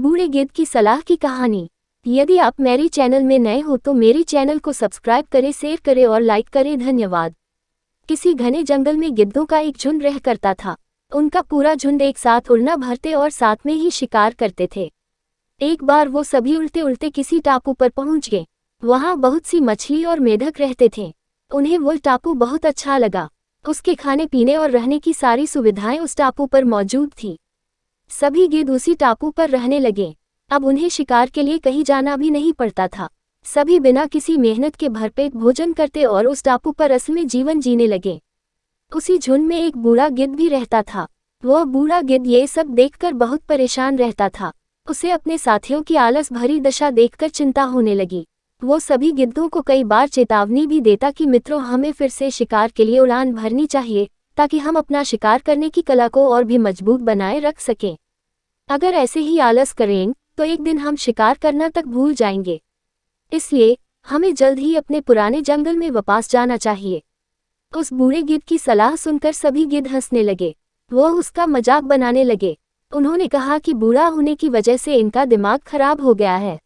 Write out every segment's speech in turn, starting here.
बूढ़े गिद्ध की सलाह की कहानी। यदि आप मेरे चैनल में नए हो तो मेरे चैनल को सब्सक्राइब करें, शेयर करें और लाइक करें। धन्यवाद। किसी घने जंगल में गिद्धों का एक झुंड रह करता था। उनका पूरा झुंड एक साथ उड़ना भरते और साथ में ही शिकार करते थे। एक बार वो सभी उड़ते उड़ते किसी टापू पर पहुंच गए। वहां बहुत सी मछली और मेढक रहते थे। उन्हें वो टापू बहुत अच्छा लगा। उसके खाने पीने और रहने की सारी सुविधाएं उस टापू पर मौजूद थी। सभी गिद्ध उसी टापू पर रहने लगे। अब उन्हें शिकार के लिए कहीं जाना भी नहीं पड़ता था। सभी बिना किसी मेहनत के भरपेट भोजन करते और उस टापू पर असली जीवन जीने लगे। उसी झुंड में एक बूढ़ा गिद्ध भी रहता था। वह बूढ़ा गिद्ध ये सब देखकर बहुत परेशान रहता था। उसे अपने साथियों की आलस भरी दशा देखकर चिंता होने लगी। वो सभी गिद्धों को कई बार चेतावनी भी देता कि मित्रों, हमें फिर से शिकार के लिए उड़ान भरनी चाहिए, ताकि हम अपना शिकार करने की कला को और भी मजबूत बनाए रख सकें। अगर ऐसे ही आलस करें तो एक दिन हम शिकार करना तक भूल जाएंगे। इसलिए हमें जल्द ही अपने पुराने जंगल में वापस जाना चाहिए। उस बूढ़े गिद्ध की सलाह सुनकर सभी गिद्ध हंसने लगे। वो उसका मजाक बनाने लगे। उन्होंने कहा कि बूढ़ा होने की वजह से इनका दिमाग खराब हो गया है,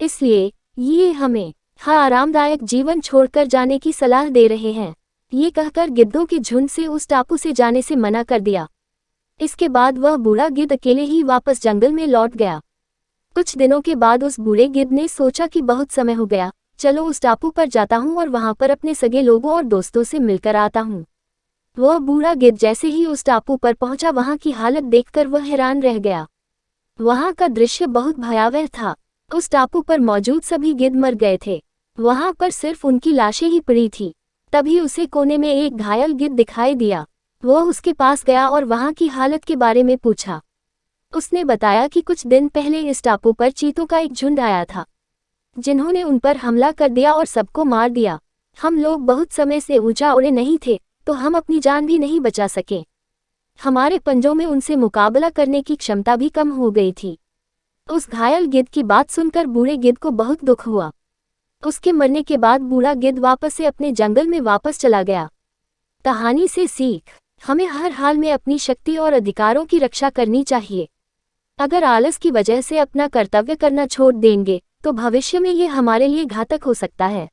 इसलिए ये हमें आरामदायक जीवन छोड़कर जाने की सलाह दे रहे हैं। ये कहकर गिद्धों के झुंड से उस टापू से जाने से मना कर दिया। इसके बाद वह बूढ़ा गिद्ध अकेले ही वापस जंगल में लौट गया। कुछ दिनों के बाद उस बूढ़े गिद्ध ने सोचा कि बहुत समय हो गया, चलो उस टापू पर जाता हूँ और वहां पर अपने सगे लोगों और दोस्तों से मिलकर आता हूँ। वह बूढ़ा गिद्ध जैसे ही उस टापू पर पहुंचा, वहां की हालत देखकर वह हैरान रह गया। वहां का दृश्य बहुत भयावह था। उस टापू पर मौजूद सभी गिद्ध मर गए थे। वहां पर सिर्फ उनकी लाशें ही पड़ी थी। तभी उसे कोने में एक घायल गिद्ध दिखाई दिया। वह उसके पास गया और वहां की हालत के बारे में पूछा। उसने बताया कि कुछ दिन पहले इस टापू पर चीतों का एक झुंड आया था, जिन्होंने उन पर हमला कर दिया और सबको मार दिया। हम लोग बहुत समय से ऊंचा उड़े नहीं थे, तो हम अपनी जान भी नहीं बचा सके। हमारे पंजों में उनसे मुकाबला करने की क्षमता भी कम हो गई थी। उस घायल गिद्ध की बात सुनकर बूढ़े गिद्ध को बहुत दुख हुआ। उसके मरने के बाद बूढ़ा गिद्ध वापस से अपने जंगल में वापस चला गया। कहानी से सीख, हमें हर हाल में अपनी शक्ति और अधिकारों की रक्षा करनी चाहिए। अगर आलस की वजह से अपना कर्तव्य करना छोड़ देंगे तो भविष्य में ये हमारे लिए घातक हो सकता है।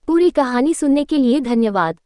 पूरी कहानी सुनने के लिए धन्यवाद।